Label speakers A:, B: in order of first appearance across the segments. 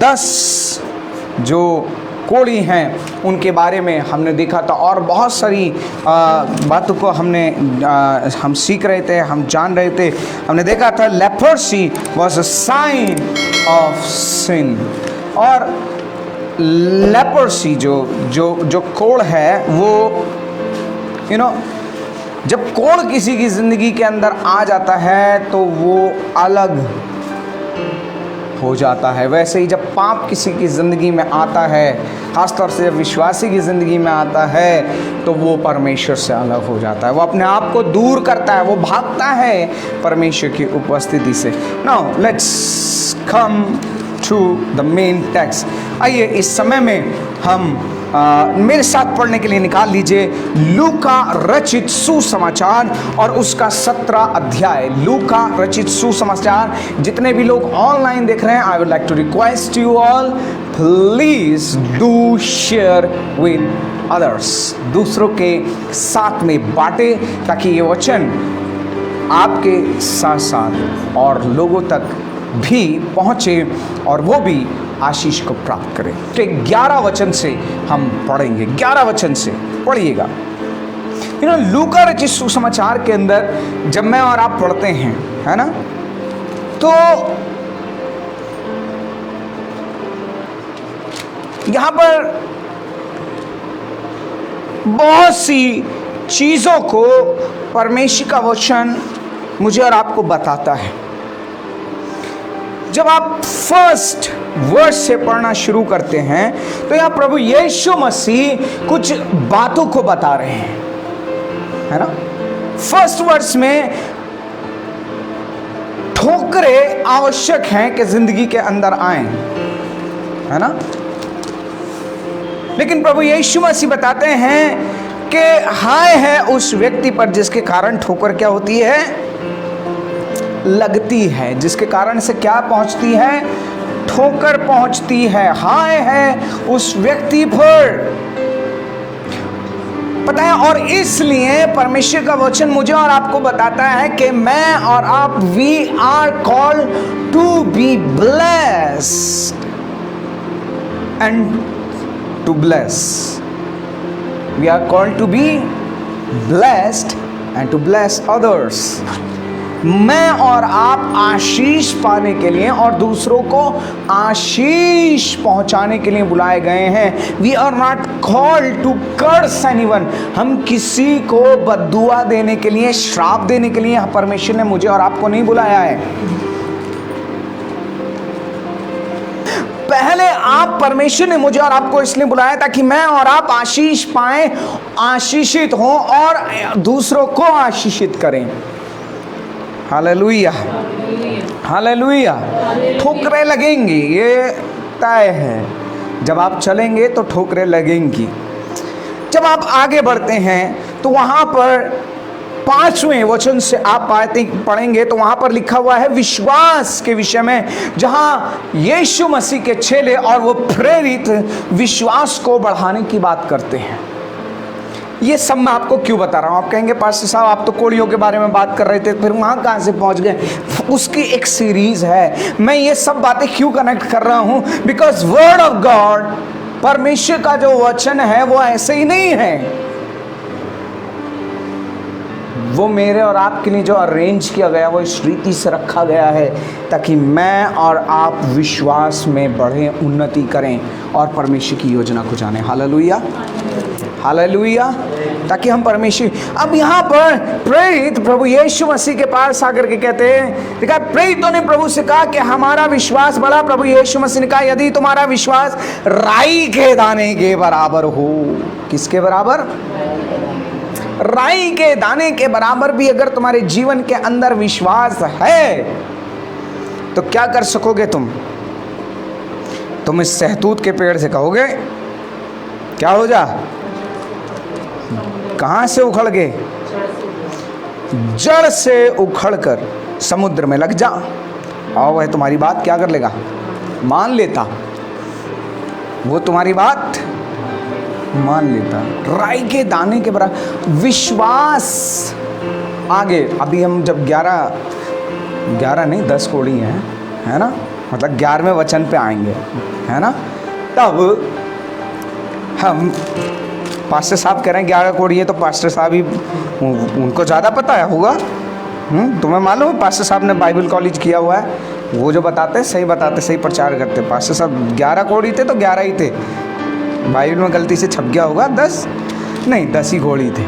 A: 10 जो कोड़ी हैं उनके बारे में हमने देखा था, और बहुत सारी बातों को हम सीख रहे थे, हम जान रहे थे। हमने देखा था leprosy was a sign of sin, और लेप्रोसी जो कोड़ है वो जब कोड़ किसी की ज़िंदगी के अंदर आ जाता है तो वो अलग हो जाता है। वैसे ही जब पाप किसी की ज़िंदगी में आता है, ख़ासतौर से जब विश्वासी की ज़िंदगी में आता है, तो वो परमेश्वर से अलग हो जाता है। वो अपने आप को दूर करता है, वो भागता है परमेश्वर की उपस्थिति से। Now let's come to the main text. आइए इस समय में हम मेरे साथ पढ़ने के लिए निकाल लीजिए लूका रचित सुसमाचार और उसका 17 अध्याय। लूका रचित सुसमाचार। जितने भी लोग ऑनलाइन देख रहे हैं, I would like to request you all, please do share with others. दूसरों के साथ में बांटे, ताकि ये वचन आपके साथ साथ और लोगों तक भी पहुंचे और वो भी आशीष को प्राप्त करें। तो 11 वचन से हम पढ़ेंगे, 11 वचन से पढ़िएगा। लूका रचित सुसमाचार के अंदर जब मैं और आप पढ़ते हैं, है ना, तो यहां पर बहुत सी चीजों को परमेश्वर का वचन मुझे और आपको बताता है। जब आप फर्स्ट वर्स से पढ़ना शुरू करते हैं तो यहां प्रभु यीशु मसीह कुछ बातों को बता रहे हैं, है ना। फर्स्ट वर्स में ठोकरें आवश्यक हैं कि जिंदगी के अंदर आए, है ना। लेकिन प्रभु यीशु मसीह बताते हैं कि हाय है उस व्यक्ति पर जिसके कारण ठोकर क्या होती है, लगती है, जिसके कारण से क्या पहुंचती है, ठोकर पहुंचती है। हाय है उस व्यक्ति पर, पता है। और इसलिए परमेश्वर का वचन मुझे और आपको बताता है कि मैं और आप, we are called to be blessed and to bless. We are called to be blessed and to bless others. मैं और आप आशीष पाने के लिए और दूसरों को आशीष पहुंचाने के लिए बुलाए गए हैं। We are not called to curse anyone. हम किसी को बद्दुआ देने के लिए, श्राप देने के लिए परमेश्वर ने मुझे और आपको नहीं बुलाया है। पहले आप, परमेश्वर ने मुझे और आपको इसलिए बुलाया ताकि मैं और आप आशीष पाएं, आशीषित हों और दूसरों को आशीषित करें। Hallelujah, hallelujah. ठोकरें लगेंगी, ये तय है। जब आप चलेंगे तो ठोकरें लगेंगी। जब आप आगे बढ़ते हैं तो वहां पर 5वें वचन से आप पढ़ेंगे तो वहां पर लिखा हुआ है विश्वास के विषय में, जहां यीशु मसीह के चेले और वो प्रेरित विश्वास को बढ़ाने की बात करते हैं। ये सब मैं आपको क्यों बता रहा हूं? आप कहेंगे पास्टर साहब आप तो कोड़ियों के बारे में बात कर रहे थे, फिर वहां कहां से पहुंच गए? उसकी एक सीरीज है। मैं ये सब बातें क्यों कनेक्ट कर रहा हूं? बिकॉज वर्ड ऑफ गॉड, परमेश्वर का जो वचन है वो ऐसे ही नहीं है। वो मेरे और आपके लिए जो अरेंज किया गया, वो इस रीति से रखा गया है ताकि मैं और आप विश्वास में बढ़ें, उन्नति करें और परमेश्वर की योजना को जानें। Hallelujah, hallelujah. ताकि हम परमेश्वर, अब यहाँ पर प्रेरित प्रभु यीशु मसीह के पास आकर के कहते हैं, देखा प्रेरितों ने प्रभु से कहा कि हमारा विश्वास बढ़ा। प्रभु यीशु मसीह ने कहा यदि तुम्हारा विश्वास राई के दाने के बराबर हो। किसके बराबर? राई के दाने के बराबर भी अगर तुम्हारे जीवन के अंदर विश्वास है तो क्या कर सकोगे तुम इस सहतूत के पेड़ से कहोगे क्या हो जा, कहां से उखड़ गए? जड़ से उखड़कर समुद्र में लग जा, और वह तुम्हारी बात क्या कर लेगा? मान लेता। वो तुम्हारी बात मान लेता। राई के दाने के बराबर विश्वास। आगे अभी हम जब 11 नहीं 10 कोड़ी हैं, है ना, मतलब 11वें वचन पे आएंगे, है ना। तब हम पास्टर साहब कह रहे हैं 11 कोड़ी है, तो पास्टर साहब ही उनको ज़्यादा पता है होगा। तुम्हें मालूम है पास्टर साहब ने बाइबल कॉलेज किया हुआ है, वो जो बताते हैं सही प्रचार करते हैं। पास्टर साहब 11 कोड़ी थे तो 11 ही थे, बाइबल में गलती से छप गया होगा 10 नहीं, 10 ही कोड़ी थे,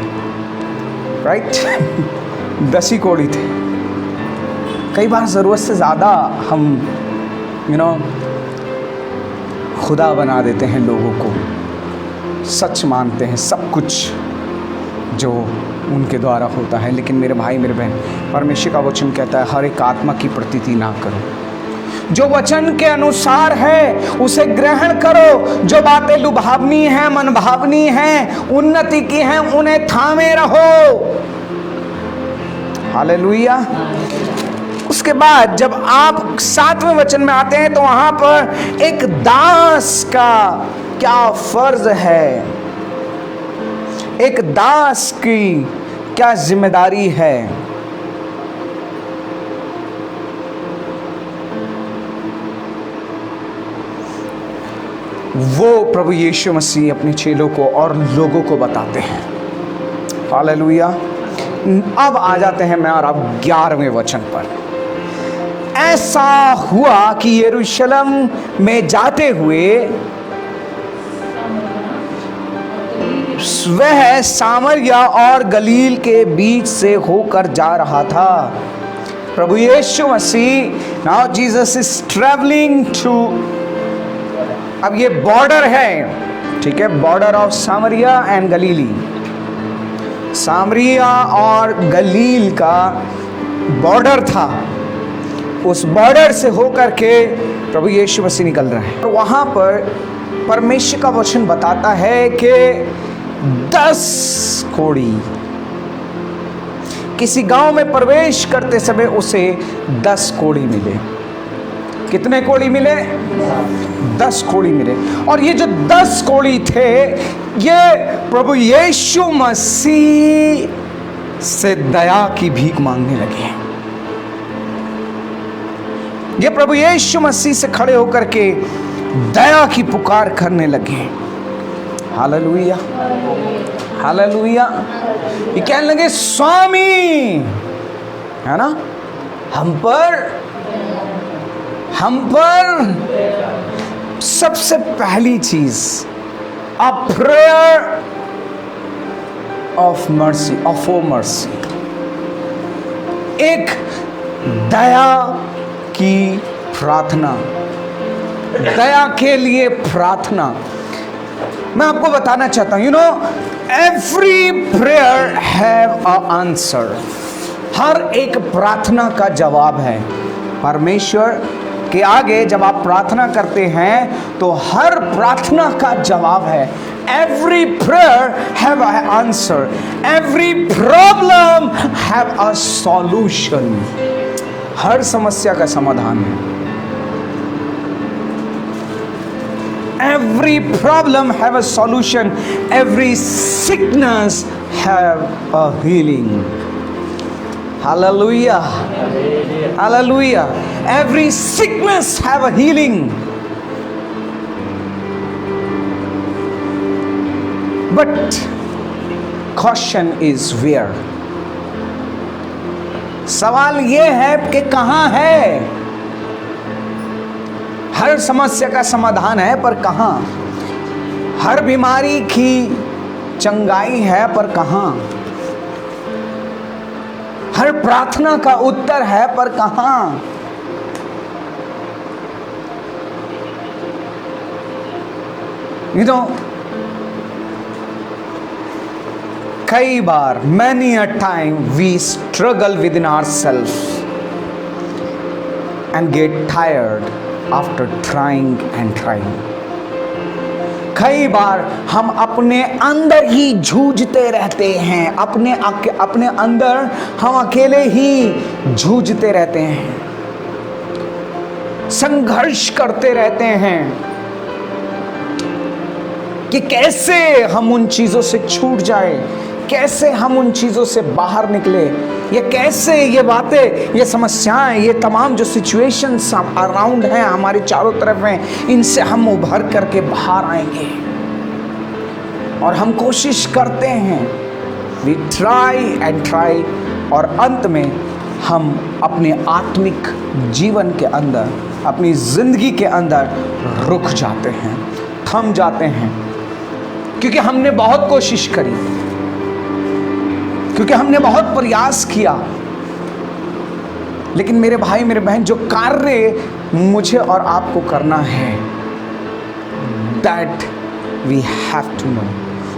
A: राइट 10 ही कोड़ी थे। कई बार ज़रूरत से ज़्यादा हम खुदा बना देते हैं लोगों को, सच मानते हैं सब कुछ जो उनके द्वारा होता है। लेकिन मेरे भाई मेरे बहन, परमेश्वर का वचन कहता है हर एक आत्मा की प्रतीति ना करो, जो वचन के अनुसार है उसे ग्रहण करो। जो बातें लुभावनी हैं, मनभावनी हैं, उन्नति की हैं, उन्हें थामे रहो। हालेलुया। उसके बाद जब आप 7वें वचन में आते हैं तो वहां पर एक दास का क्या फर्ज है, एक दास की क्या जिम्मेदारी है। वो प्रभु यीशु मसीह अपने चेलों को और लोगों को बताते हैं। हालेलुया। अब आ जाते हैं मैं और आप 11वें वचन पर। ऐसा हुआ कि यरूशलेम में जाते हुए वह सामरिया और गलील के बीच से होकर जा रहा था। प्रभु यीशु मसीह, now Jesus is travelling to, अब ये बॉर्डर है, ठीक है, border of Samaria and Galilee. Samaria और गलील का बॉर्डर था, उस बॉर्डर से होकर के प्रभु यीशु मसीह निकल रहे हैं। और वहां पर परमेश्वर का वचन बताता है कि 10 कोढ़ी, किसी गांव में प्रवेश करते समय उसे 10 कोढ़ी मिले। कितने कोढ़ी मिले? 10 कोढ़ी मिले। और ये जो 10 कोढ़ी थे, ये प्रभु यीशु मसीह से दया की भीख मांगने लगे। ये प्रभु यीशु मसीह से खड़े होकर के दया की पुकार करने लगे। Hallelujah, hallelujah. ये कहने लगे स्वामी, है ना, हम पर सबसे पहली चीज a prayer of mercy, of oh mercy, एक दया की प्रार्थना, दया के लिए प्रार्थना। मैं आपको बताना चाहता हूं, every prayer have a answer. हर एक प्रार्थना का जवाब है। परमेश्वर के आगे जब आप प्रार्थना करते हैं तो हर प्रार्थना का जवाब है। Every prayer have a answer, every problem have a solution. हर समस्या का समाधान है। Every problem have a solution. Every sickness have a healing. Hallelujah. Hallelujah. Every sickness have a healing. But caution is where? सवाल ये है कि कहां है? हर समस्या का समाधान है, पर कहां? हर बीमारी की चंगाई है, पर कहां? हर प्रार्थना का उत्तर है, पर कहां? कई बार, many a time we struggle within ourselves and get tired after trying and trying. कई बार हम अपने अंदर ही जूझते रहते हैं, अपने अंदर हम अकेले ही जूझते रहते हैं, संघर्ष करते रहते हैं कि कैसे हम उन चीजों से छूट जाए, कैसे हम उन चीज़ों से बाहर निकले, ये कैसे ये बातें, ये समस्याएं, ये तमाम जो सिचुएशंस अराउंड हैं, हमारे चारों तरफ हैं, इनसे हम उभर करके बाहर आएंगे। और हम कोशिश करते हैं, वी ट्राई एंड ट्राई, और अंत में हम अपने आत्मिक जीवन के अंदर, अपनी ज़िंदगी के अंदर रुक जाते हैं, थम जाते हैं, क्योंकि हमने बहुत कोशिश करी, क्योंकि हमने बहुत प्रयास किया, लेकिन मेरे भाई मेरे बहन, जो कार्य मुझे और आपको करना है, that we have to know,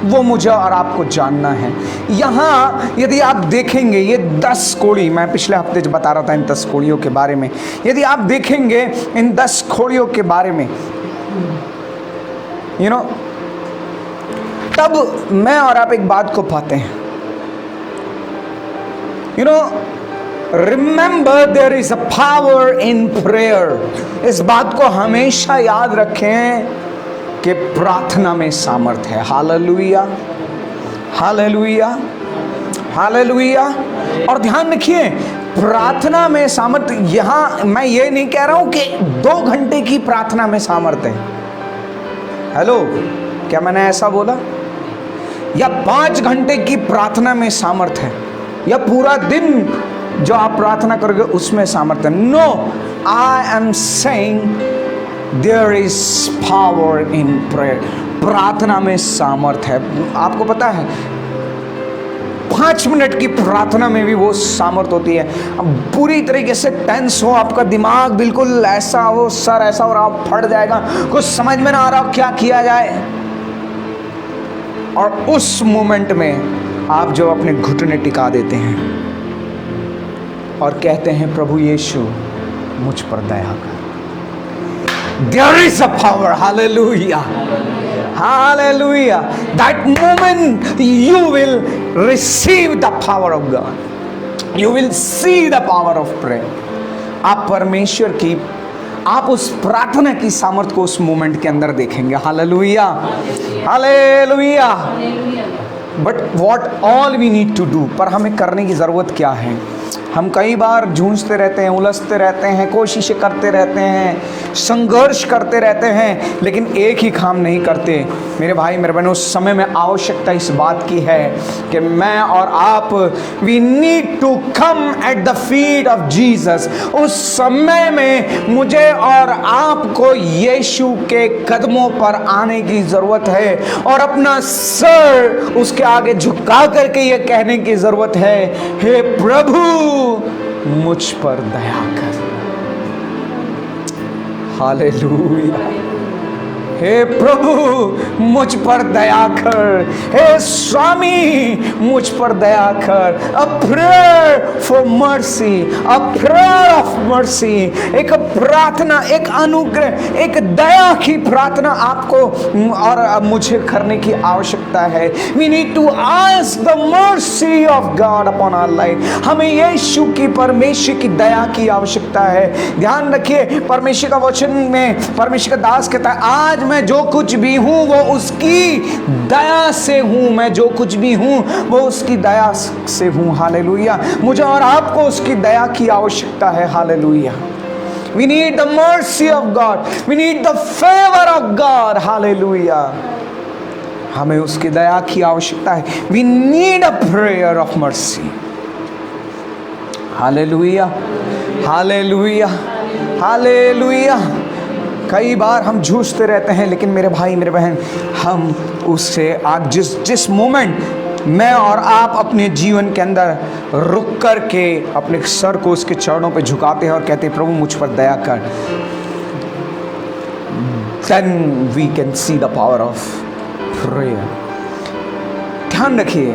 A: वो मुझे और आपको जानना है। यहाँ यदि आप देखेंगे ये 10 कोड़ी, मैं पिछले हफ्ते जो बता रहा था इन 10 कोड़ियों के बारे में, यदि आप देखेंगे इन 10 कोड़ियों के बारे में, तब मैं और आप एक बात को पाते हैं, remember there is a power in prayer. इस बात को हमेशा याद रखें कि प्रार्थना में सामर्थ है। Hallelujah, hallelujah, hallelujah. और ध्यान रखिए, प्रार्थना में सामर्थ, यहां मैं ये नहीं कह रहा हूं कि 2 घंटे की प्रार्थना में सामर्थ है। हेलो, क्या मैंने ऐसा बोला? या 5 घंटे की प्रार्थना में सामर्थ है, या पूरा दिन जो आप प्रार्थना करोगे उसमें सामर्थ है। No, I am saying there is power in prayer. प्रार्थना में सामर्थ है। आपको पता है 5 मिनट की प्रार्थना में भी वो सामर्थ होती है। अब पूरी तरीके से टेंस हो, आपका दिमाग बिल्कुल ऐसा हो, सर ऐसा और आप फट जाएगा, कुछ समझ में ना आ रहा हो क्या किया जाए, और उस मोमेंट में आप जो अपने घुटने टिका देते हैं और कहते हैं, प्रभु यीशु मुझ पर दया कर। There is a power, hallelujah, hallelujah. That moment you will receive the power of God. You will see the power of prayer. आप परमेश्वर की, आप उस प्रार्थना की सामर्थ्य को उस मोमेंट के अंदर देखेंगे। Hallelujah, hallelujah. But what all we need to do, पर हमें करने की ज़रूरत क्या है? हम कई बार जूझते रहते हैं, उलझते रहते हैं, कोशिशें करते रहते हैं, संघर्ष करते रहते हैं, लेकिन एक ही काम नहीं करते। मेरे भाई मेरे बहनों, उस समय में आवश्यकता इस बात की है कि मैं और आप, we need to come at the feet of Jesus. उस समय में मुझे और आपको यीशु के कदमों पर आने की ज़रूरत है और अपना सर उसके आगे झुका करके ये कहने की ज़रूरत है, हे प्रभु मुझ पर दया कर। हालेलुया। हे प्रभु मुझ पर दया कर, हे स्वामी मुझ पर दया कर। A prayer for mercy, a prayer of mercy, एक प्रार्थना, एक अनुग्रह, एक दया की प्रार्थना आपको और मुझे करने की आवश्यकता है। We need to ask the mercy of God upon our life. हमें यीशु की, परमेश्वर की दया की आवश्यकता है। ध्यान रखिए, परमेश्वर का वचन में परमेश्वर का दास कहता है, आज मैं जो कुछ भी हूं वो उसकी दया से हूं। मैं जो कुछ भी हूं वो उसकी दया से हूं। हालेलुया। मुझे और आपको उसकी दया की आवश्यकता है। Hallelujah. We need the mercy of God. We need the favor of God. Hallelujah. हमें उसकी दया की आवश्यकता है। We need a prayer of mercy. Hallelujah, hallelujah, hallelujah. कई बार हम जूझते रहते हैं, लेकिन मेरे भाई मेरे बहन, हम उससे आज जिस मोमेंट मैं और आप अपने जीवन के अंदर रुक कर के अपने सर को उसके चरणों पे झुकाते हैं और कहते हैं, प्रभु मुझ पर दया कर, then we can see the power of prayer. ध्यान रखिए,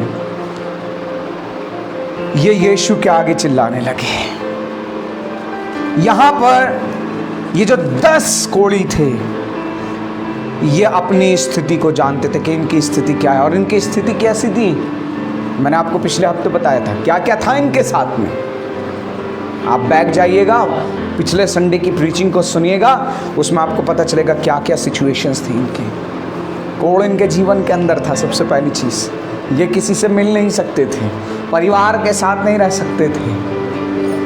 A: ये यीशु के आगे चिल्लाने लगे। यहां पर ये जो 10 कोढ़ी थे, ये अपनी स्थिति को जानते थे कि इनकी स्थिति क्या है, और इनकी स्थिति कैसी थी। मैंने आपको पिछले हफ्ते बताया था क्या क्या था इनके साथ में। आप बैक जाइएगा, पिछले संडे की प्रीचिंग को सुनिएगा, उसमें आपको पता चलेगा क्या क्या सिचुएशंस थी इनकी। कोढ़ इनके जीवन के अंदर था। सबसे पहली चीज़ ये किसी से मिल नहीं सकते थे, परिवार के साथ नहीं रह सकते थे,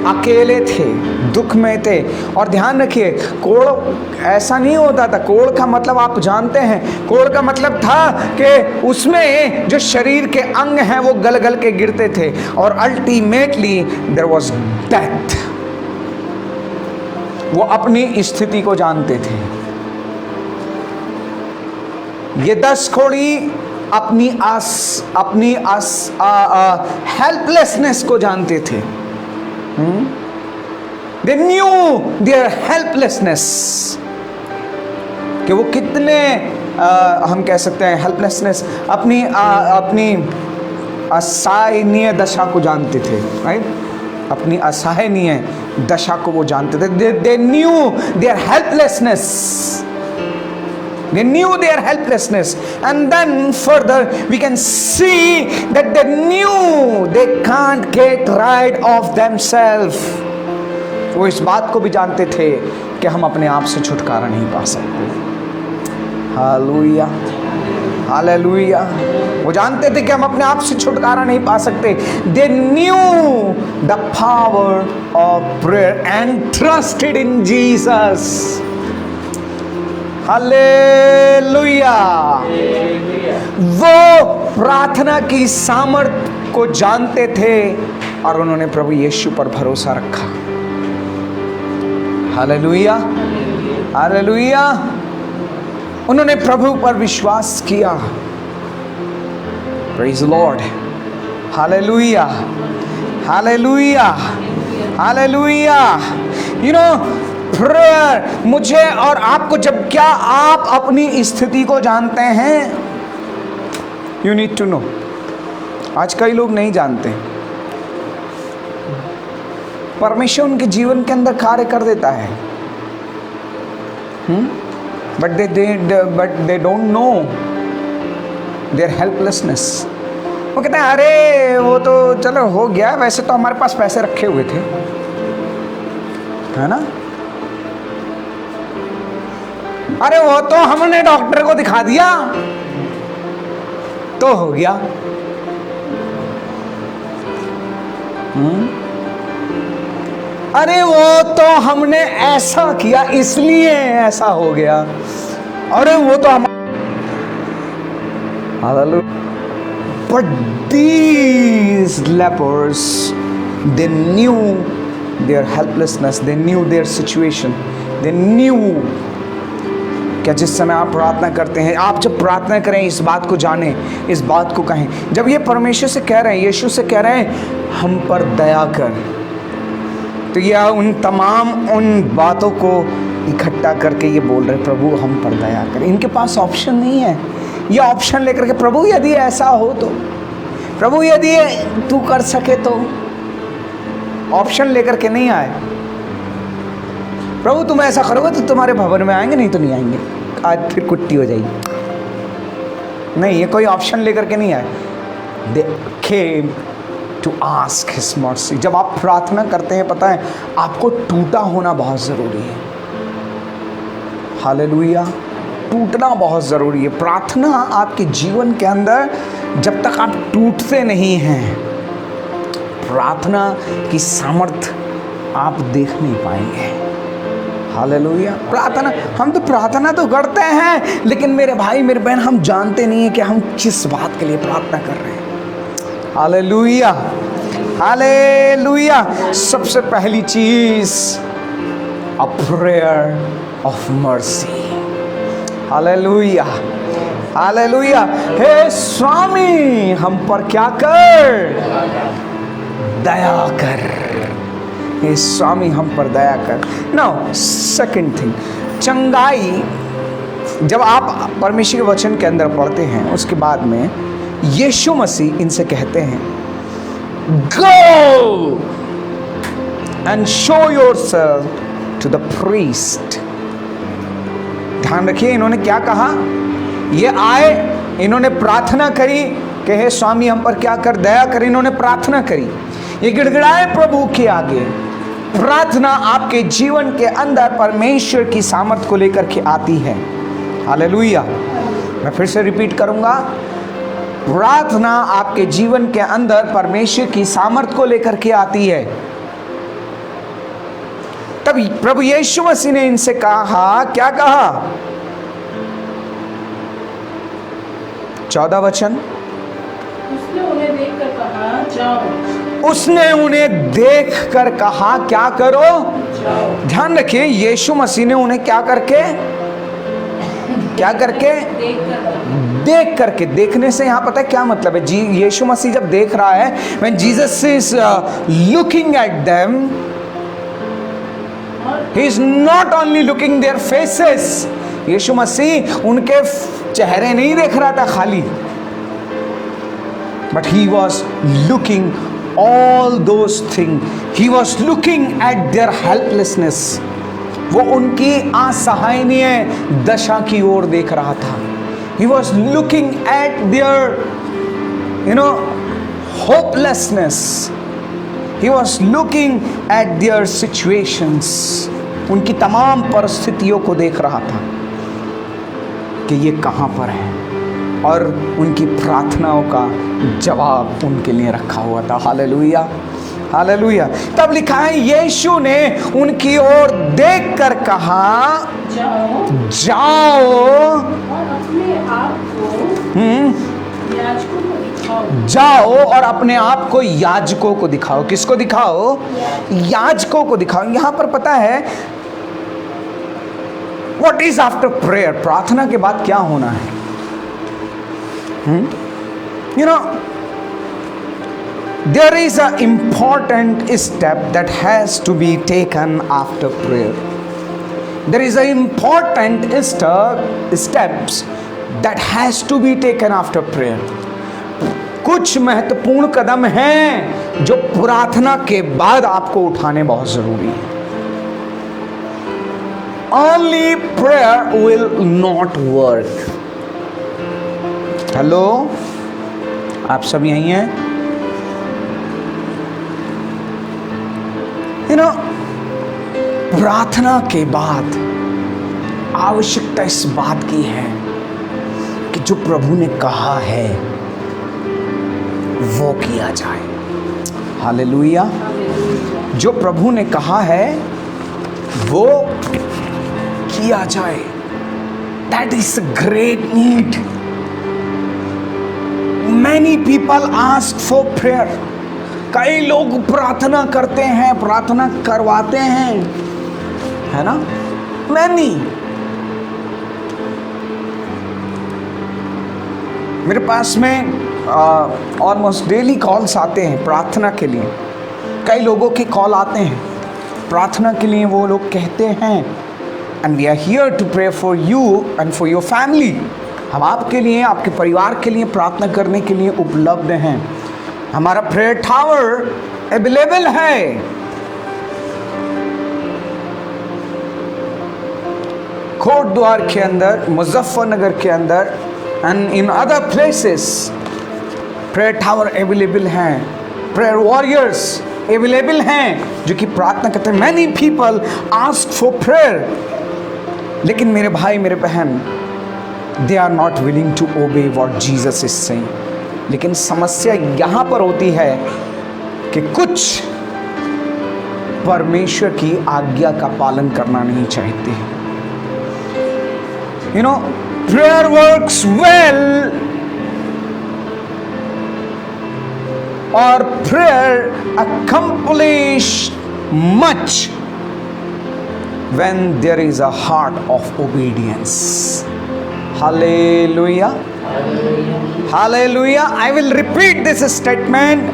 A: अकेले थे, दुख में थे। और ध्यान रखिए, कोढ़ ऐसा नहीं होता था। कोढ़ का मतलब आप जानते हैं, कोढ़ का मतलब था कि उसमें जो शरीर के अंग हैं वो गल गल के गिरते थे और अल्टीमेटली देयर वाज डेथ। वो अपनी स्थिति को जानते थे। ये 10 कोढ़ी अपनी हेल्पलेसनेस को जानते थे। They knew their helplessness, कि वो कितने हम कह सकते हैं हेल्पलेसनेस, अपनी असहायनीय दशा को जानते थे, राइट? अपनी असहायनीय दशा को वो जानते थे। They knew their helplessness. They knew their helplessness, and then further we can see that they knew they can't get rid of themselves. वो इस बात को भी जानते थे कि हम अपने आप से छुटकारा नहीं पा सकते। Hallelujah, hallelujah. वो जानते थे कि हम अपने आप से छुटकारा नहीं पा सकते। They knew the power of prayer and trusted in Jesus. Hallelujah. वो प्रार्थना की सामर्थ्य को जानते थे और उन्होंने प्रभु यीशु पर भरोसा रखा। Hallelujah, hallelujah. उन्होंने प्रभु पर विश्वास किया। Praise the Lord, hallelujah, hallelujah, hallelujah. You know, prayer, मुझे और आपको, जब क्या आप अपनी स्थिति को जानते हैं, यू नीड टू नो। आज कई लोग नहीं जानते। परमेश्वर उनके जीवन के अंदर कार्य कर देता है, but they don't know their helplessness. वो कहते हैं अरे वो तो चलो हो गया, वैसे तो हमारे पास पैसे रखे हुए थे, है ना? अरे वो तो हमने डॉक्टर को दिखा दिया तो हो गया। अरे वो तो हमने ऐसा किया इसलिए ऐसा हो गया। अरे वो तो हम But these lepers, they knew their helplessness, they knew their situation, they knew। क्या जिस समय आप प्रार्थना करते हैं, आप जब प्रार्थना करें इस बात को जानें, इस बात को कहें। जब ये परमेश्वर से कह रहे हैं, यीशु से कह रहे हैं हम पर दया कर, तो यह उन तमाम उन बातों को इकट्ठा करके ये बोल रहे प्रभु हम पर दया कर। इनके पास ऑप्शन नहीं है। ये ऑप्शन लेकर के प्रभु यदि ऐसा हो तो, प्रभु यदि तू कर सके तो, ऑप्शन लेकर के नहीं आए। प्रभु तुम ऐसा करोगे तो तुम्हारे भवन में आएंगे, नहीं तो नहीं आएंगे, आज फिर कुट्टी हो जाएगी। नहीं, ये कोई ऑप्शन लेकर के नहीं आए। They came to ask His mercy। जब आप प्रार्थना करते हैं, पता है आपको टूटा होना बहुत ज़रूरी है। हालेलुया, टूटना बहुत ज़रूरी है। प्रार्थना आपके जीवन के अंदर जब तक आप टूटते नहीं हैं, प्रार्थना की सामर्थ्य आप देख नहीं पाएंगे। हालेलुया। प्रार्थना, हम तो प्रार्थना तो करते हैं, लेकिन मेरे भाई मेरे बहन हम जानते नहीं है कि हम किस बात के लिए प्रार्थना कर रहे हैं। Hallelujah, hallelujah. सबसे पहली चीज, a prayer of mercy. Hallelujah, hallelujah. हे स्वामी हम पर क्या कर, दया कर। हे स्वामी हम पर दया कर। नाउ सेकंड थिंग, चंगाई। जब आप परमेश्वर के वचन के अंदर पढ़ते हैं, उसके बाद में यीशु मसीह इनसे कहते हैं go and show yourself to the priest. ध्यान रखिए इन्होंने क्या कहा। ये आए, इन्होंने प्रार्थना करी कि हे स्वामी हम पर क्या कर, दया कर। इन्होंने प्रार्थना करी, ये गिड़गिड़ाए प्रभु के आगे। प्रार्थना आपके जीवन के अंदर परमेश्वर की सामर्थ्य को लेकर के आती है। हालेलुया। मैं फिर से रिपीट करूंगा, प्रार्थना आपके जीवन के अंदर परमेश्वर की सामर्थ को लेकर के आती है। तब प्रभु यीशु मसीह ने इनसे कहा, क्या कहा? 14 वचन,
B: उसने उन्हें देखकर कहा, जाओ।
A: उसने उन्हें देखकर कहा, क्या करो?
B: जाओ।
A: ध्यान रखिए, यीशु मसीह ने उन्हें क्या करके देख करके, देखने से यहां पता है क्या मतलब है? यीशु मसीह जब देख रहा है, when Jesus is looking at them, he is not only looking their faces, यीशु मसीह उनके चेहरे नहीं देख रहा था खाली, but he was looking all those things, he was looking at their helplessness, वो उनकी असहायनीय दशा की ओर देख रहा था। He was looking at their hopelessness, he was looking at their situations, उनकी तमाम परिस्थितियों को देख रहा था कि ये कहां पर है, और उनकी प्रार्थनाओं का जवाब उनके लिए रखा हुआ था। Hallelujah, hallelujah. तब लिखा है, यीशु ने उनकी ओर देखकर कहा, जाओ
B: और अपने आप को याजकों को दिखाओ।
A: जाओ और अपने आप को याजकों को दिखाओ। किसको दिखाओ? याजकों को दिखाओ। यहां पर पता है व्हाट इज आफ्टर प्रेयर, प्रार्थना के बाद क्या होना है? There is an important step that has to be taken after prayer. There is an important steps that has to be taken after prayer. कुछ महत्वपूर्ण कदम हैं जो प्रार्थना के बाद आपको उठाने बहुत जरूरी है। Only prayer will not work. Hello, आप सब यहीं हैं? प्रार्थना के बाद आवश्यकता इस बात की है कि जो प्रभु ने कहा है वो किया जाए। हालेलुया। जो प्रभु ने कहा है वो किया जाए। That is great need. Many people ask for prayer. कई लोग प्रार्थना करते हैं, प्रार्थना करवाते हैं, है ना? मैनी। मेरे पास में ऑलमोस्ट डेली कॉल्स आते हैं प्रार्थना के लिए। कई लोगों के कॉल आते हैं प्रार्थना के लिए। वो लोग कहते हैं, and we are here to pray for you and for your family. हम आपके लिए, आपके परिवार के लिए प्रार्थना करने के लिए उपलब्ध हैं। हमारा प्रेयर टावर अवेलेबल है। कोटद्वार के अंदर, मुजफ्फरनगर के अंदर and in other places prayer tower available हैं। प्रेयर वॉरियर्स अवेलेबल हैं जो कि प्रार्थना करते हैं। Many people ask for prayer, लेकिन मेरे भाई, मेरे बहन, they are not willing to obey what Jesus is saying. लेकिन समस्या यहाँ पर होती है कि कुछ परमेश्वर की आज्ञा का पालन करना नहीं चाहते हैं। प्रेयर वर्क्स वेल, और prayer accomplish much when there is a heart of obedience. Hallelujah. Hallelujah. I will repeat this statement.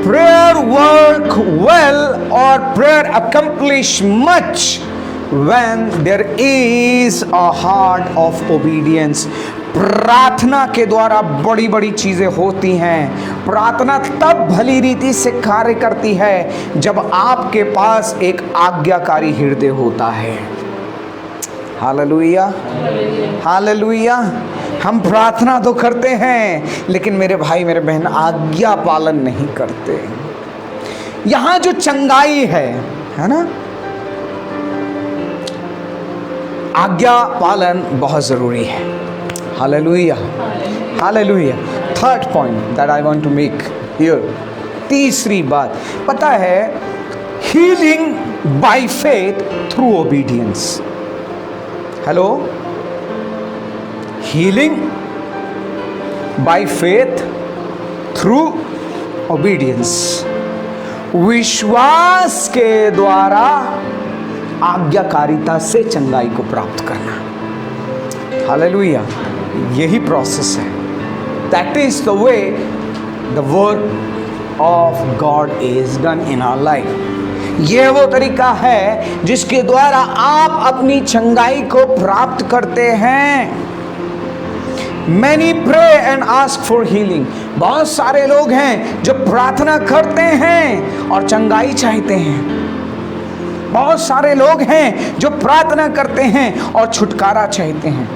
A: Prayer work well or prayer accomplish much when there is a heart of obedience. प्रार्थना के द्वारा बड़ी बड़ी चीजें होती हैं। प्रार्थना तब भली रीति से कार्य करती है जब आपके पास एक आज्ञाकारी हृदय होता है। Hallelujah, hallelujah. हम प्रार्थना तो करते हैं, लेकिन मेरे भाई, मेरे बहन, आज्ञा पालन नहीं करते। यहां जो चंगाई है ना, आज्ञा पालन बहुत जरूरी है। Hallelujah, hallelujah. Third point that I want to make here, तीसरी बात पता है, healing by faith through obedience. Hello, healing by faith through obedience, विश्वास के द्वारा आज्ञाकारिता से चंगाई को प्राप्त करना। हालेलुया, यही प्रोसेस है। That is the way the work of God is done in our life. यह वो तरीका है जिसके द्वारा आप अपनी चंगाई को प्राप्त करते हैं। Many pray and ask for healing. बहुत सारे लोग हैं जो प्रार्थना करते हैं और चंगाई चाहते हैं। बहुत सारे लोग हैं जो प्रार्थना करते हैं और छुटकारा चाहते हैं।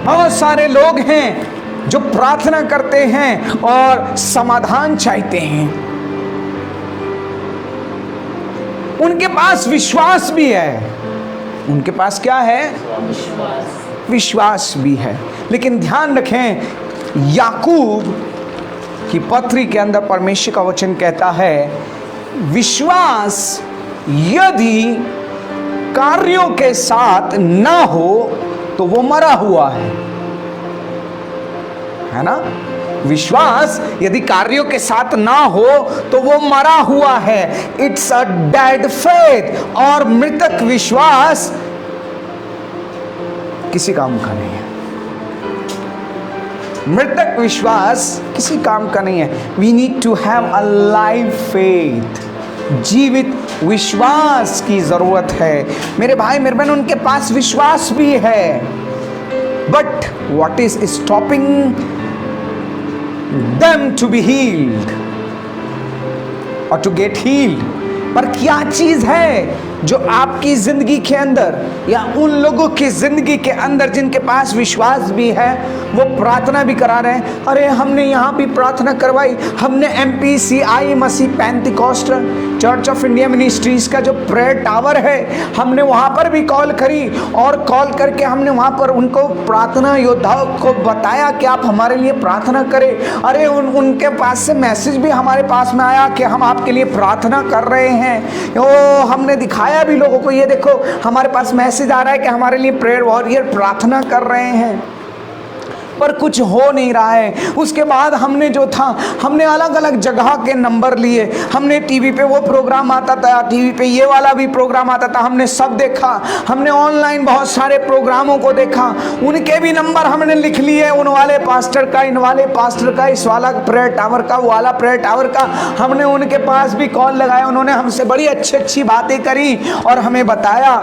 A: बहुत सारे लोग हैं जो प्रार्थना करते हैं और समाधान चाहते हैं। उनके पास विश्वास भी है। उनके पास क्या है? विश्वास भी है। लेकिन ध्यान रखें, याकूब की पत्री के अंदर परमेश्वर का वचन कहता है, विश्वास यदि कार्यों के साथ ना हो तो वो मरा हुआ है ना? विश्वास यदि कार्यों के साथ ना हो तो वो मरा हुआ है। It's a dead faith. और मृतक विश्वास किसी काम का नहीं है। मृतक विश्वास किसी काम का नहीं है। We need to have a live faith. जीवित विश्वास की जरूरत है। मेरे भाई मेरे बहन, उनके पास विश्वास भी है, but what is stopping them to be healed और टू गेट हील्ड? पर क्या चीज है जो आपकी जिंदगी के अंदर या उन लोगों की जिंदगी के अंदर जिनके पास विश्वास भी है, वो प्रार्थना भी करा रहे हैं? अरे हमने यहाँ भी प्रार्थना करवाई, हमने MPCI Masih Pentecostal church of India ministries का जो प्रेयर टावर है, हमने वहाँ पर भी कॉल करी और कॉल करके हमने वहाँ पर उनको प्रार्थना योद्धाओं को बताया कि आप हमारे लिए प्रार्थना करें। अरे उनके पास से मैसेज भी हमारे पास में आया कि हम आपके लिए प्रार्थना कर रहे हैं। ओ हमने दिखाया भी लोगों को, ये देखो हमारे पास मैसेज आ रहा है कि हमारे लिए प्रेयर वॉरियर प्रार्थना कर रहे हैं, पर कुछ हो नहीं रहा है। उसके बाद हमने जो था, हमने अलग अलग जगह के नंबर लिए। हमने टीवी पे वो प्रोग्राम आता था, टीवी पे ये वाला भी प्रोग्राम आता था, हमने सब देखा। हमने ऑनलाइन बहुत सारे प्रोग्रामों को देखा, उनके भी नंबर हमने लिख लिए। उन वाले पास्टर का, इन वाले पास्टर का, इस वाला प्रेयर टावर का, वो वाला प्रेयर टावर का, हमने उनके पास भी कॉल लगाया। उन्होंने हमसे बड़ी अच्छी अच्छी बातें करी और हमें बताया,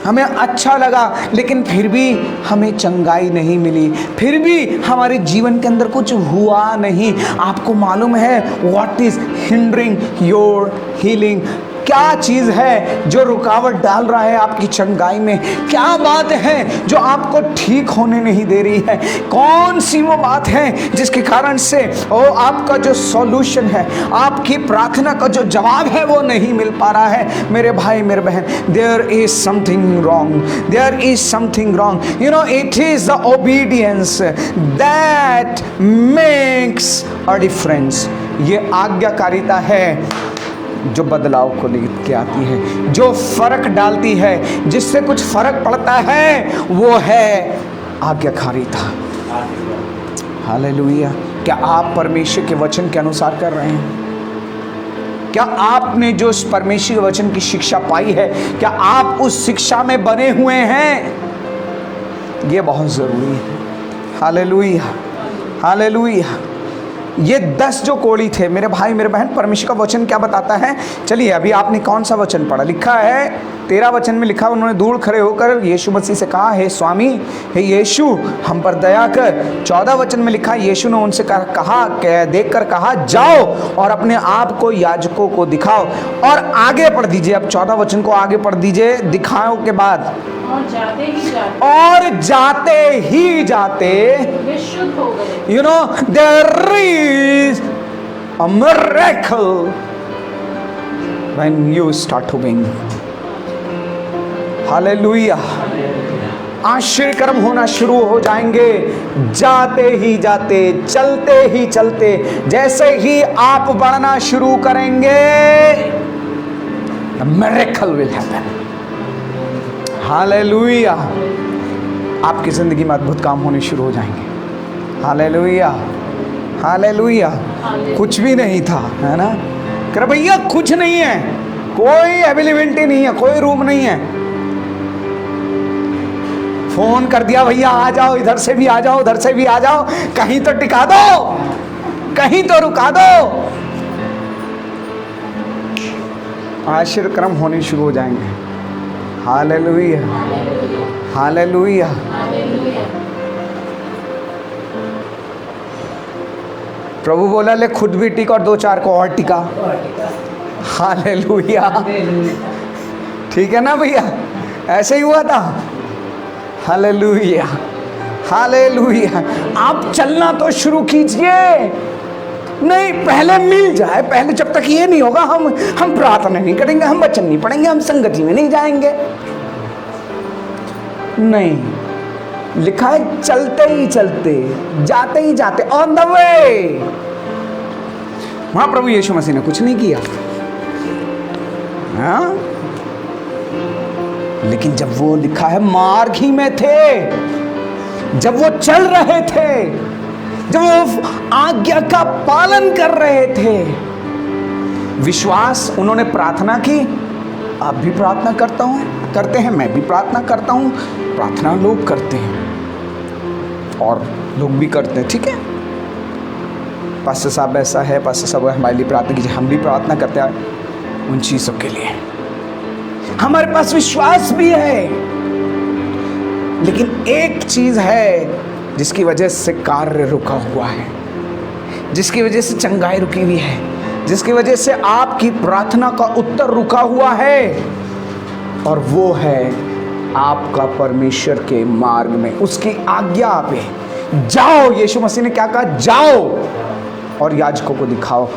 A: हमें अच्छा लगा। लेकिन फिर भी हमें चंगाई नहीं मिली, फिर भी हमारे जीवन के अंदर कुछ हुआ नहीं। आपको मालूम है what is hindering your healing? क्या चीज है जो रुकावट डाल रहा है आपकी चंगाई में? क्या बात है जो आपको ठीक होने नहीं दे रही है? कौन सी वो बात है जिसके कारण से आपका जो सॉल्यूशन है, आपकी प्रार्थना का जो जवाब है वो नहीं मिल पा रहा है? मेरे भाई मेरे बहन, there is something wrong, there is something wrong. You know, it is the obedience that makes a difference. ये आज्ञाकारिता है जो बदलाव को लेके आती है, जो फर्क डालती है, जिससे कुछ फर्क पड़ता है, वो है आज्ञाकारिता। हालेलुया। क्या आप परमेश्वर के वचन के अनुसार कर रहे हैं? क्या आपने जो उस परमेश्वर के वचन की शिक्षा पाई है, क्या आप उस शिक्षा में बने हुए हैं? ये बहुत जरूरी है। Hallelujah, hallelujah. ये 10 जो कोढ़ी थे, मेरे भाई मेरे बहन, परमेश्वर का वचन क्या बताता है? चलिए, अभी आपने कौन सा वचन पढ़ा? लिखा है 13 वचन में लिखा, उन्होंने दूर खड़े होकर यीशु मसीह से कहा, हे स्वामी, हे यीशु, हम पर दया कर। 14 वचन में लिखा, यीशु ने उनसे कहा, देखकर कहा, जाओ और अपने आप को याजकों को दिखाओ। और आगे पढ़ दीजिए, अब 14 वचन को आगे पढ़ दीजिए, दिखाओ के बाद,
B: और जाते ही जाते वे शुद्ध हो गए।
A: You know, there is a miracle when you start obeying. Hallelujah. आश्चर्य कर्म होना शुरू हो जाएंगे। जाते ही जाते, चलते ही चलते, जैसे ही आप बढ़ना शुरू करेंगे, the miracle will happen. Hallelujah. आपकी जिंदगी में अद्भुत काम होने शुरू हो जाएंगे। Hallelujah, hallelujah. कुछ भी नहीं था, है ना? कर भैया कुछ नहीं है, कोई अवेलेबिलिटी नहीं है, कोई रूम नहीं है। फोन कर दिया, भैया आ जाओ, इधर से भी आ जाओ, उधर से भी आ जाओ, कहीं तो टिका दो, कहीं तो रुका दो। आश्चर्य कर्म होने शुरू हो जाएंगे। Hallelujah, hallelujah. प्रभु बोला ले खुद भी टिका और 2-4 को और टिका। हालेलुया। ठीक है ना भैया, ऐसे ही हुआ था। Hallelujah, hallelujah. आप चलना तो शुरू कीजिए। नहीं, पहले मिल जाए, पहले जब तक ये नहीं होगा हम प्रार्थना नहीं करेंगे, हम वचन नहीं पढ़ेंगे, हम संगति में नहीं जाएंगे। नहीं, लिखा है चलते ही चलते, जाते ही जाते, ऑन द वे। महाप्रभु यीशु मसीह ने कुछ नहीं किया, हाँ? लेकिन जब वो लिखा है मार्ग ही में थे, जब वो चल रहे थे, जब वो आज्ञा का पालन कर रहे थे, विश्वास, उन्होंने प्रार्थना की। आप भी प्रार्थना करते हैं, मैं भी प्रार्थना करता हूं, प्रार्थना लोग करते हैं और लोग भी करते हैं, ठीक है? पास्टर साहब ऐसा है, पास्टर साहब हमारे लिए प्रार्थना कीजिए, हम भी प्रार्थना करते हैं उन चीज़ों के लिए। हमारे पास विश्वास भी है, लेकिन एक चीज है जिसकी वजह से कार्य रुका हुआ है, जिसकी वजह से चंगाई रुकी हुई है, जिसकी वजह से आपकी प्रार्थना का उत्तर रुका हुआ है, और वो है आपका परमेश्वर के मार्ग में, उसकी आज्ञा पे जाओ। यीशु मसीह ने क्या कहा? जाओ और याजकों को दिखाओ।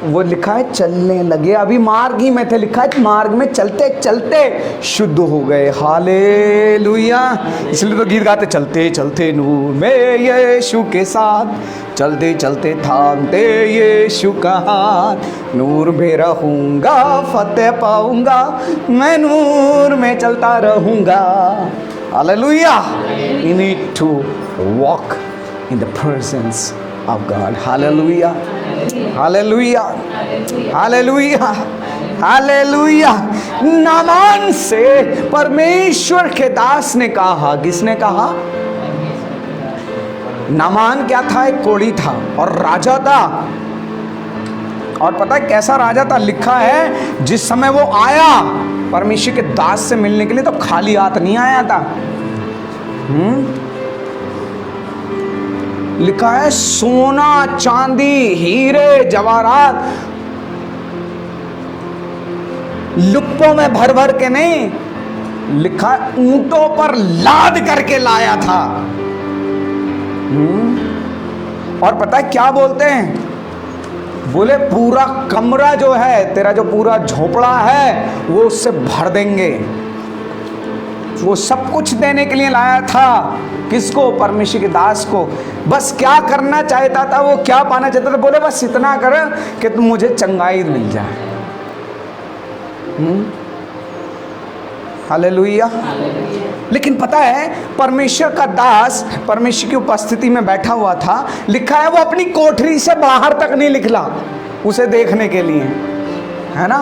A: वो लिखा है चलने लगे, अभी मार्ग ही में थे, लिखा है मार्ग में चलते चलते शुद्ध हो गए। हालेलुया। इसलिए तो गीत गाते, चलते चलते नूर में यीशु के साथ, चलते चलते थामते यीशु का हाथ, नूर में रहूंगा फतेह पाऊंगा, मैं नूर में चलता रहूंगा। Hallelujah. You need to walk in the presence of God. Hallelujah. Hallelujah, hallelujah, hallelujah. Naaman से परमेश्वर के दास ने कहा, किसने कहा? नामान क्या था? एक कोढ़ी था और राजा था। और पता है कैसा राजा था? लिखा है जिस समय वो आया परमेश्वर के दास से मिलने के लिए, तो खाली हाथ नहीं आया था। लिखा है सोना चांदी हीरे जवाहरात लुप्पों में भर भर के नहीं, लिखा है ऊंटों पर लाद करके लाया था। और पता है क्या बोलते हैं? बोले पूरा कमरा जो है तेरा, जो पूरा झोपड़ा है, वो उससे भर देंगे। वो सब कुछ देने के लिए लाया था। किसको? परमेश्वर के दास को। बस क्या करना चाहता था वो, क्या पाना चाहता था? बोले बस इतना कर कि तुम मुझे चंगाई मिल जाए। हालेलुया। लेकिन पता है परमेश्वर का दास परमेश्वर की उपस्थिति में बैठा हुआ था। लिखा है वो अपनी कोठरी से बाहर तक नहीं निकला उसे देखने के लिए, है ना?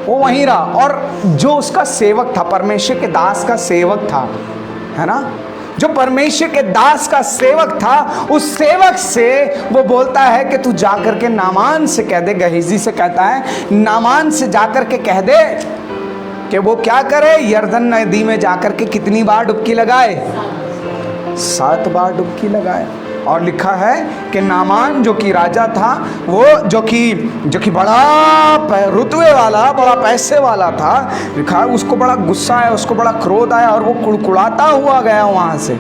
A: वो वहीं रहा। और जो उसका सेवक था, परमेश्वर के दास का सेवक था, है ना? जो परमेश्वर के दास का सेवक था, उस सेवक से वो बोलता है कि तू जाकर के नामान से कह दे, गहेजी से कहता है, नामान से जाकर के कह दे कि वो क्या करे, यरदन नदी में जाकर के कितनी बार डुबकी लगाए? 7 बार डुबकी लगाए। और लिखा है कि नामान जो कि राजा था, वो जो कि बड़ा रुतबे वाला, बड़ा पैसे वाला था, लिखा है उसको बड़ा गुस्सा आया, उसको बड़ा क्रोध आया और वो कुड़कुड़ाता हुआ गया वहां से।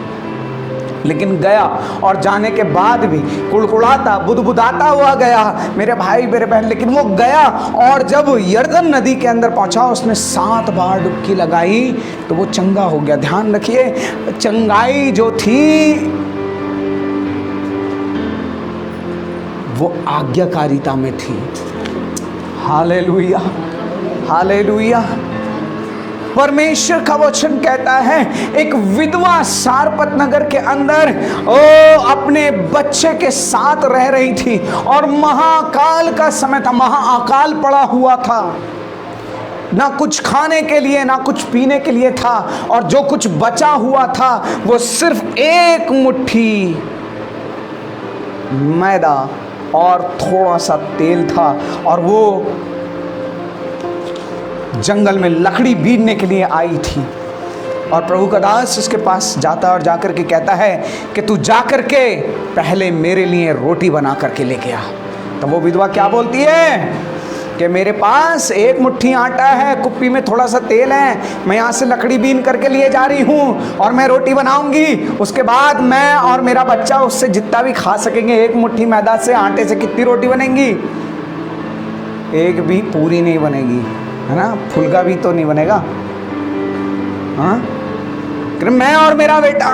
A: लेकिन गया और जाने के बाद भी कुड़कुड़ाता बुदबुदाता हुआ गया मेरे भाई मेरे बहन। लेकिन वो गया और जब यरदन नदी के अंदर पहुंचा, उसने 7 बार डुबकी लगाई तो वो चंगा हो गया। ध्यान रखिए, चंगाई जो थी वो आज्ञाकारिता में थी। Hallelujah, hallelujah. परमेश्वर का वचन कहता है, एक विधवा सारपत नगर के अंदर अपने बच्चे के साथ रह रही थी और महाकाल का समय था, महाअकाल पड़ा हुआ था। ना कुछ खाने के लिए ना कुछ पीने के लिए था, और जो कुछ बचा हुआ था वो सिर्फ एक मुट्ठी मैदा और थोड़ा सा तेल था। और वो जंगल में लकड़ी बीनने के लिए आई थी। और प्रभु का दास उसके पास जाता है और जाकर के कहता है कि तू जाकर के पहले मेरे लिए रोटी बना करके लेके आ। तो वो विधवा क्या बोलती है कि मेरे पास एक मुट्ठी आटा है, कुप्पी में थोड़ा सा तेल है, मैं यहाँ से लकड़ी बीन करके लिए जा रही हूँ और मैं रोटी बनाऊंगी। उसके बाद मैं और मेरा बच्चा उससे जितना भी खा सकेंगे। एक मुट्ठी मैदा से, आटे से कितनी रोटी बनेगी? एक भी पूरी नहीं बनेगी, है ना? फुल्का भी तो नहीं बनेगा। हाँ, मैं और मेरा बेटा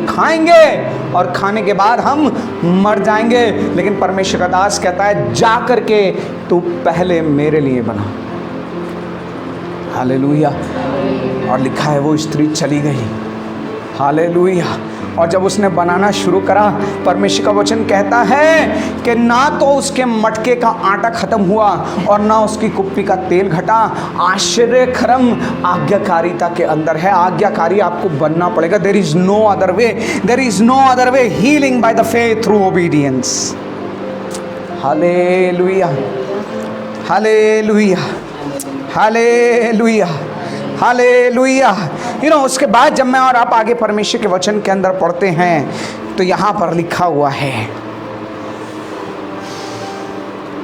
A: खाएंगे और खाने के बाद हम मर जाएंगे। लेकिन परमेश्वर का दास कहता है, जा करके तू पहले मेरे लिए बना। हालेलुया। और लिखा है वो स्त्री चली गई। हालेलुया। और जब उसने बनाना शुरू करा, परमेश्वर का वचन कहता है कि ना तो उसके मटके का आटा खत्म हुआ और ना उसकी कुप्पी का तेल घटा। आश्चर्यकरम आज्ञाकारिता के अंदर है। आज्ञाकारी आपको बनना पड़ेगा। There is no other way, there is no other way. Healing by the faith through obedience. Hallelujah, hallelujah, hallelujah, hallelujah. उसके बाद जब मैं और आप आगे परमेश्वर के वचन के अंदर पढ़ते हैं तो यहां पर लिखा हुआ है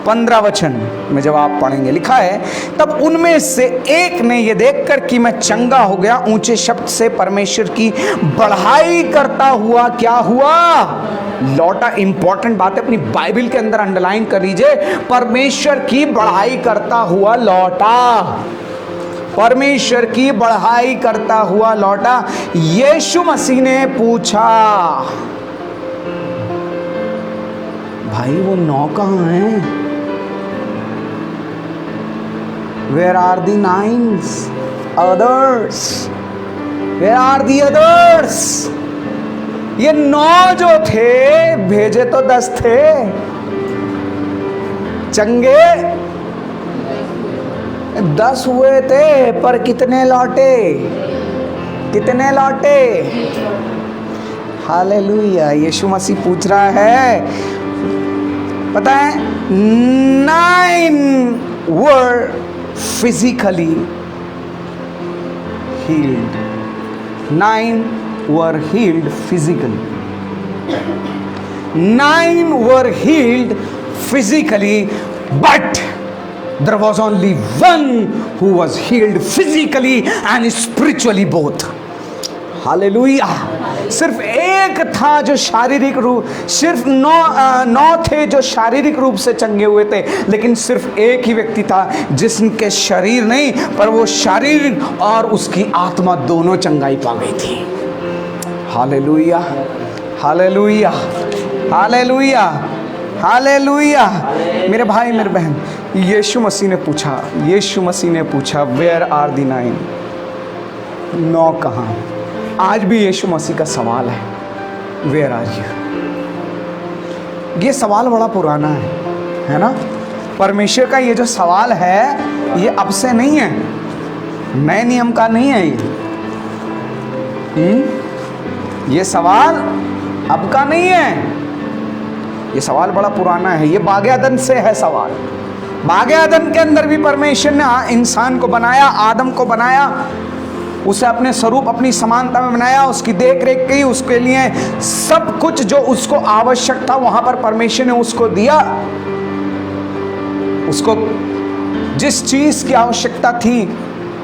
A: 15 वचन में जब आप पढ़ेंगे, लिखा है, तब उनमें से एक ने ये देखकर कि मैं चंगा हो गया, ऊंचे शब्द से परमेश्वर की बढ़ाई करता हुआ क्या हुआ? लौटा। इंपॉर्टेंट बात है, अपनी बाइबल के अंदर अंडरलाइन कर लीजिए, परमेश्वर की बढ़ाई करता हुआ लौटा। परमेश्वर की बढ़ाई करता हुआ लौटा। यीशु मसीह ने पूछा, भाई वो 9 कहाँ हैं? Where are the 9 others? Where are the others? ये 9 जो थे, भेजे तो 10 थे, चंगे 10 हुए थे, पर कितने लौटे? कितने लौटे? हालेलुया। यीशु मसीह पूछ रहा है, पता है, 9 were physically healed. 9 were healed physically. 9 were healed physically, but there was only one who was healed physically and spiritually both. Hallelujah. सिर्फ एक था जो शारीरिक रूप, सिर्फ 9 थे जो शारीरिक रूप से चंगे हुए थे, लेकिन सिर्फ एक ही व्यक्ति था जिसके शरीर नहीं, पर वो शरीर और उसकी आत्मा दोनों चंगाई पा गई थी। Hallelujah, hallelujah, hallelujah, hallelujah. मेरे भाई मेरे बहन, यीशु मसीह ने पूछा वेयर आर दी 9 कहाँ? आज भी यीशु मसीह का सवाल है, वेयर आर यू? ये सवाल बड़ा पुराना है ना? परमेश्वर का ये जो सवाल है, ये अब से नहीं है, नए नियम का नहीं है ये सवाल अब का नहीं है, ये सवाल बड़ा पुराना है। ये बागे अदन से है सवाल। बागे अदन के अंदर भी परमेश्वर ने इंसान को बनाया, आदम को बनाया, उसे अपने स्वरूप अपनी समानता में बनाया, उसकी देख रेख की, उसके लिए सब कुछ जो उसको आवश्यक था वहां पर परमेश्वर ने उसको दिया। उसको जिस चीज की आवश्यकता थी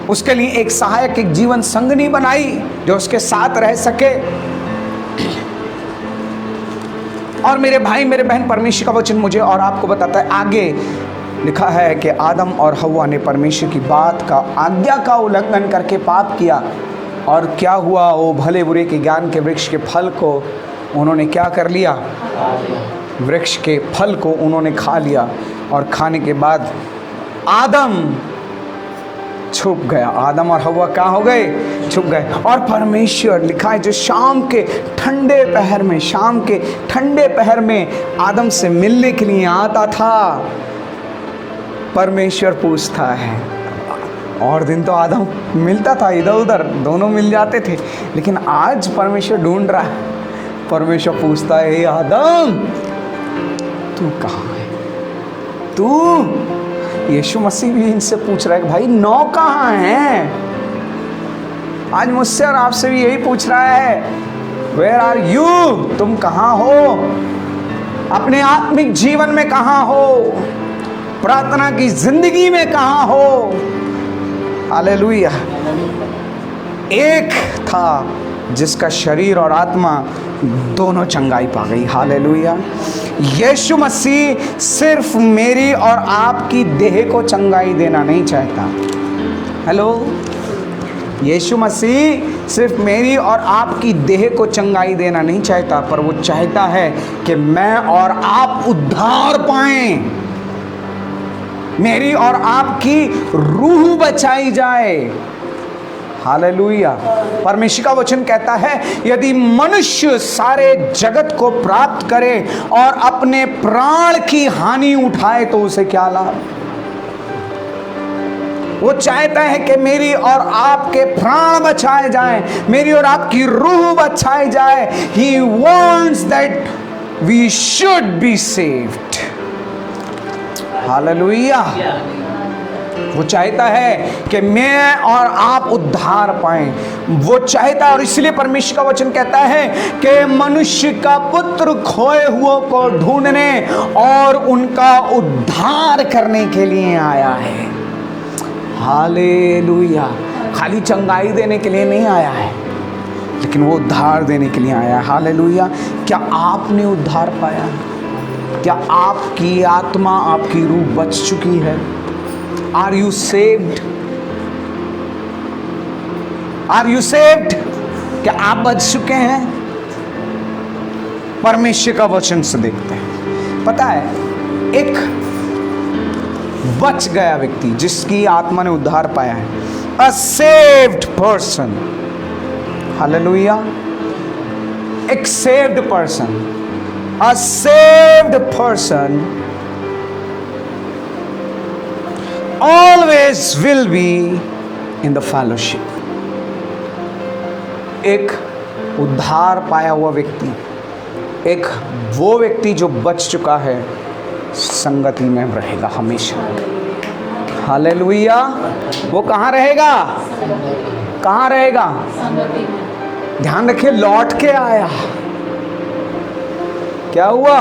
A: उसके लिए एक सहायक, एक जीवन संगनी बनाई जो उसके साथ रह सके। और मेरे भाई मेरे बहन, परमेश्वर का वचन मुझे और आपको बताता है, आगे लिखा है कि आदम और हव्वा ने परमेश्वर की बात का, आज्ञा का उल्लंघन करके पाप किया। और क्या हुआ, वो भले बुरे के ज्ञान के वृक्ष के फल को उन्होंने क्या कर लिया, वृक्ष के फल को उन्होंने खा लिया। और खाने के बाद आदम छुप गया, आदम और हव्वा क्या हो गए, छुप गए। और परमेश्वर, लिखा है, जो शाम के ठंडे पहर में, शाम के ठंडे पहर में आदम से मिलने के लिए आता था, परमेश्वर पूछता है। और दिन तो आदम मिलता था, इधर उधर दोनों मिल जाते थे, लेकिन आज परमेश्वर ढूंढ रहा है। परमेश्वर पूछता है, आदम तू कहाँ है, तू। यीशु मसीह भी इनसे पूछ रहा है कि भाई 9 कहाँ हैं। आज मुझसे और आपसे भी यही पूछ रहा है, वेयर आर यू, तुम कहाँ हो, अपने आत्मिक जीवन में कहाँ हो, प्रार्थना की जिंदगी में कहाँ हो। हालेलुया। एक था जिसका शरीर और आत्मा दोनों चंगाई पा गई। हालेलुया। यीशु मसीह सिर्फ मेरी और आपकी देह को चंगाई देना नहीं चाहता। हेलो, यीशु मसीह सिर्फ मेरी और आपकी देह को चंगाई देना नहीं चाहता, पर वो चाहता है कि मैं और आप उद्धार पाएं, मेरी और आपकी रूह बचाई जाए। हालेलुया। परमेश्वर का वचन कहता है, यदि मनुष्य सारे जगत को प्राप्त करे और अपने प्राण की हानि उठाए तो उसे क्या लाभ। वो चाहता है कि मेरी और आपके प्राण बचाए जाएं, मेरी और आपकी रूह बचाई जाए। He wants that we should be saved. Hallelujah. वो चाहता है कि मैं और आप उद्धार पाएं। वो चाहता है, और इसलिए परमेश्वर का वचन कहता है कि मनुष्य का पुत्र खोए हुओं को ढूंढने और उनका उद्धार करने के लिए आया है। हालेलुया। खाली चंगाई देने के लिए नहीं आया है, लेकिन वो उद्धार देने के लिए आया है। हालेलुया। क्या आपने उद्धार पाया? क्या आपकी आत्मा, आपकी रूह बच चुकी है? Are you saved? Are you saved? क्या आप बच चुके हैं? परमेश्वर का वचन से देखते हैं। पता है, एक बच गया व्यक्ति जिसकी आत्मा ने उद्धार पाया है, a saved person, हालेलुया, एक saved person, a saved person always will be in the fellowship. एक उद्धार पाया हुआ व्यक्ति, एक वो व्यक्ति जो बच चुका है, संगति में रहेगा हमेशा। हालेलुया। वो कहाँ रहेगा? कहाँ रहेगा? ध्यान रखिए, लौट के आया। क्या हुआ?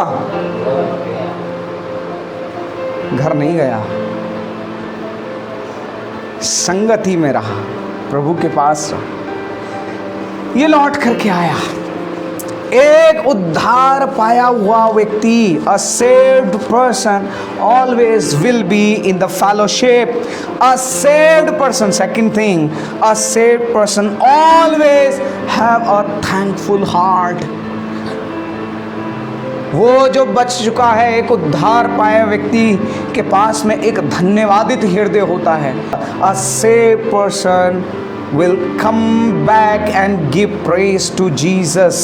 A: घर नहीं गया, संगति में रहा, प्रभु के पास रहा। ये लौट करके आया। एक उद्धार पाया हुआ व्यक्ति, a saved person always will be in the fellowship. A saved person, second thing, a saved person always have a thankful heart. वो जो बच चुका है, एक उद्धार पाया व्यक्ति के पास में एक धन्यवादित हृदय होता है। A saved person will come back and give praise to Jesus.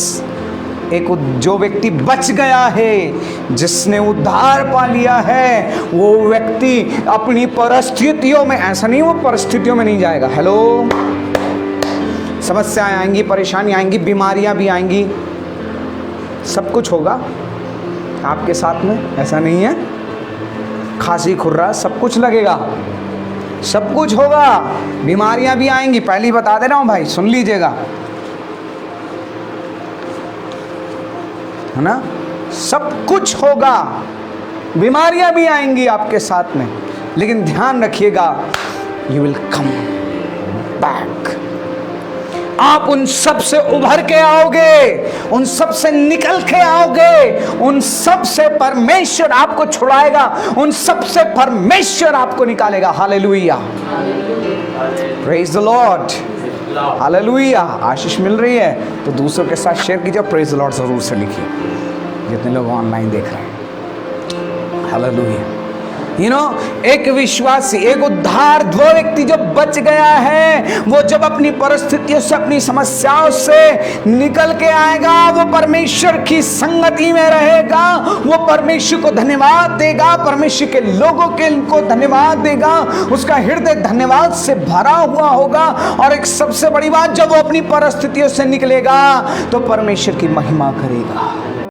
A: एक जो व्यक्ति बच गया है, जिसने उद्धार पा लिया है, वो व्यक्ति अपनी परिस्थितियों में, ऐसा नहीं वो परिस्थितियों में नहीं जाएगा। हेलो, समस्याएं आएंगी, परेशानी आएंगी, बीमारियां भी आएंगी, सब कुछ होगा आपके साथ में, ऐसा नहीं है। खांसी खुर्रा सब कुछ लगेगा, सब कुछ होगा, बीमारियां भी आएंगी। पहले ही बता दे रहा हूं भाई, सुन लीजिएगा, है ना। सब कुछ होगा, बीमारियां भी आएंगी आपके साथ में, लेकिन ध्यान रखिएगा, यू विल कम बैक। आप उन सब से उभर के आओगे, उन सब से निकल के आओगे, उन सब से परमेश्वर आपको छुड़ाएगा, उन सब से परमेश्वर आपको निकालेगा। Hallelujah, praise the Lord, hallelujah. आशीष मिल रही है तो दूसरों के साथ शेयर कीजिए, प्रेज द लॉर्ड जरूर से लिखिए, जितने लोग ऑनलाइन देख रहे हैं। हालेलुया। एक विश्वासी, एक उद्धार वो व्यक्ति जो बच गया है, वो जब अपनी परिस्थितियों से, अपनी समस्याओं से निकल के आएगा, वो परमेश्वर की संगति में रहेगा, वो परमेश्वर को धन्यवाद देगा, परमेश्वर के लोगों के को धन्यवाद देगा, उसका हृदय धन्यवाद से भरा हुआ होगा। और एक सबसे बड़ी बात, जब वो अपनी परिस्थितियों से निकलेगा तो परमेश्वर की महिमा करेगा।